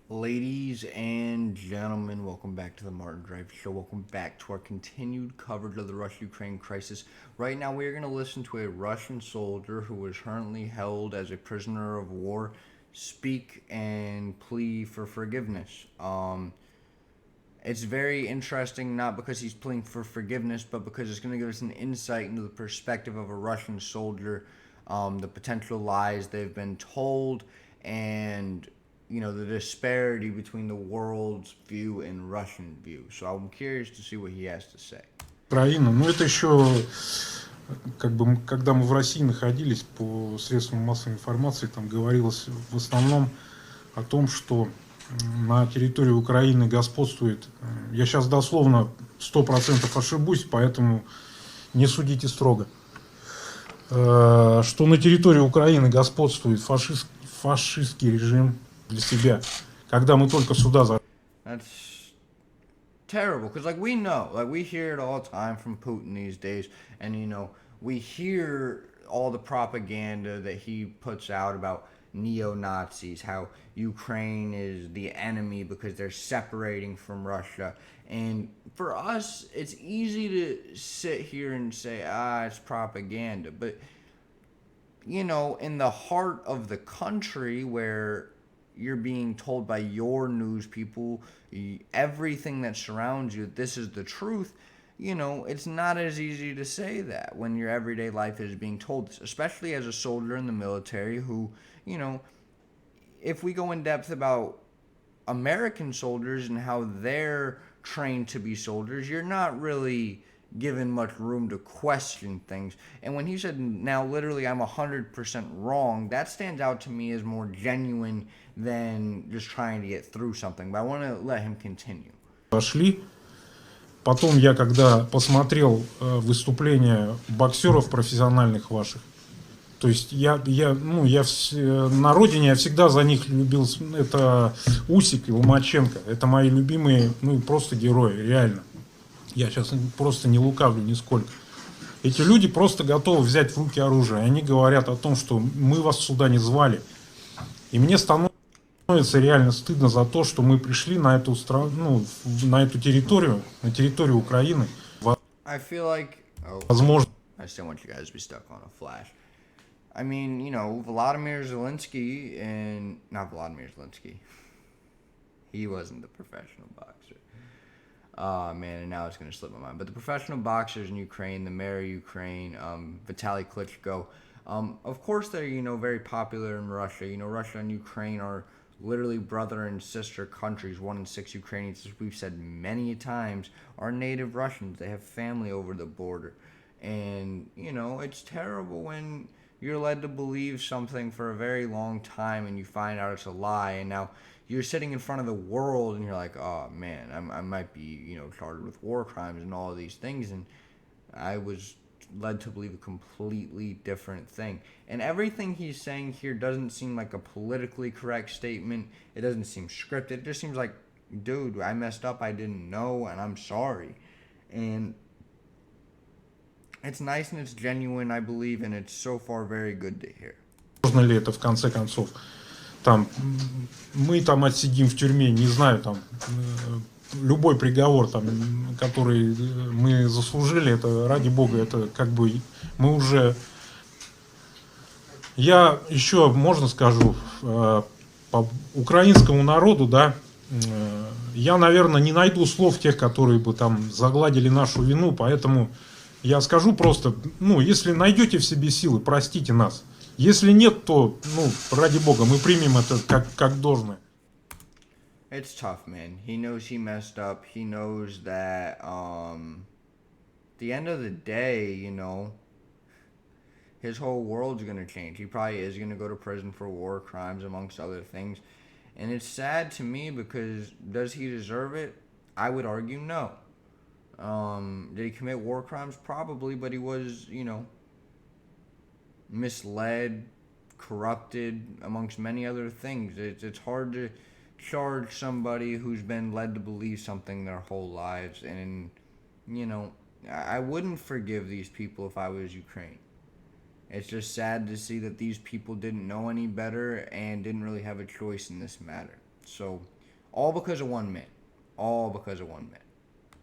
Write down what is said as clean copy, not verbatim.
Ladies and gentlemen, welcome back to the Martin Drive Show. Welcome back to our continued coverage of the Russia-Ukraine crisis. Right now, we are going to listen to a Russian soldier who is currently held as a prisoner of war speak and plea for forgiveness. It's very interesting, not because he's pleading for forgiveness, but because it's going to give us an insight into the perspective of a Russian soldier, the potential lies they've been told, and the disparity between the world's view and Russian view. So I'm curious to see what he has to say. Украина. Ну, это еще, когда мы в России находились, по средствам массовой информации, там говорилось в основном о том, что на территории Украины господствует, я сейчас дословно 100% ошибусь, поэтому не судите строго, что на территории Украины господствует фашистский режим для себя. Когда мы только сюда That's terrible because we hear it all the time from Putin these days, and we hear all the propaganda that he puts out about neo-Nazis, how Ukraine is the enemy because they're separating from Russia. And for us, it's easy to sit here and say, it's propaganda. But, in the heart of the country where you're being told by your news people, everything that surrounds you, this is the truth. It's not as easy to say that when your everyday life is being told this, especially as a soldier in the military who, if we go in depth about American soldiers and how they're trained to be soldiers, you're not really given much room to question things. And when he said, now literally I'm 100% wrong, that stands out to me as more genuine than just trying to get through something. But I want to let him continue. зашли. Потом я, когда посмотрел выступления боксеров профессиональных ваших, то есть на родине я всегда за них любил, это Усик и Ломаченко, это мои любимые, просто герои, реально. Я сейчас просто не лукавлю нисколько. Эти люди просто готовы взять в руки оружие. Они говорят о том, что мы вас сюда не звали. И мне становится реально стыдно за то, что мы пришли на эту страну, на эту территорию, на территорию Украины. I feel like, Возможно. I still want you guys to be stuck on a flash. I mean, Vladimir Zelensky, and not Vladimir Zelensky. He wasn't the professional boxer. Oh man, and now it's gonna slip my mind. But the professional boxers in Ukraine, the mayor of Ukraine, Vitaly Klitschko, of course they're very popular in Russia. Russia and Ukraine are literally brother and sister countries. 1 in 6 Ukrainians, as we've said many times, are native Russians. They have family over the border, and it's terrible when you're led to believe something for a very long time and you find out it's a lie, and now you're sitting in front of the world and you're like, oh man, I might be charged with war crimes and all of these things, and I was led to believe a completely different thing. And everything he's saying here doesn't seem like a politically correct statement. It doesn't seem scripted. It just seems like, dude, I messed up, I didn't know, and I'm sorry. And it's nice and it's genuine, I believe, and it's so far very good to hear. Можно ли это в конце концов? Там, мы там отсидим в тюрьме, не знаю, там, любой приговор, там, который мы заслужили, это ради бога, это как бы мы уже... Я еще, можно скажу, по украинскому народу, да, я, наверное, не найду слов тех, которые бы там загладили нашу вину, поэтому я скажу просто, если найдете в себе силы, простите нас. Если нет, то, ради бога, мы примем это как должное. It's tough, man. He knows he messed up. He knows that, the end of the day, his whole world's going to change. He probably is going to go to prison for war crimes, amongst other things. And it's sad to me because does he deserve it? I would argue no. Did he commit war crimes? Probably, but he was, misled, corrupted, amongst many other things. It's hard to charge somebody who's been led to believe something their whole lives. And, I wouldn't forgive these people if I was Ukraine. It's just sad to see that these people didn't know any better and didn't really have a choice in this matter. So all because of one man, all because of one man.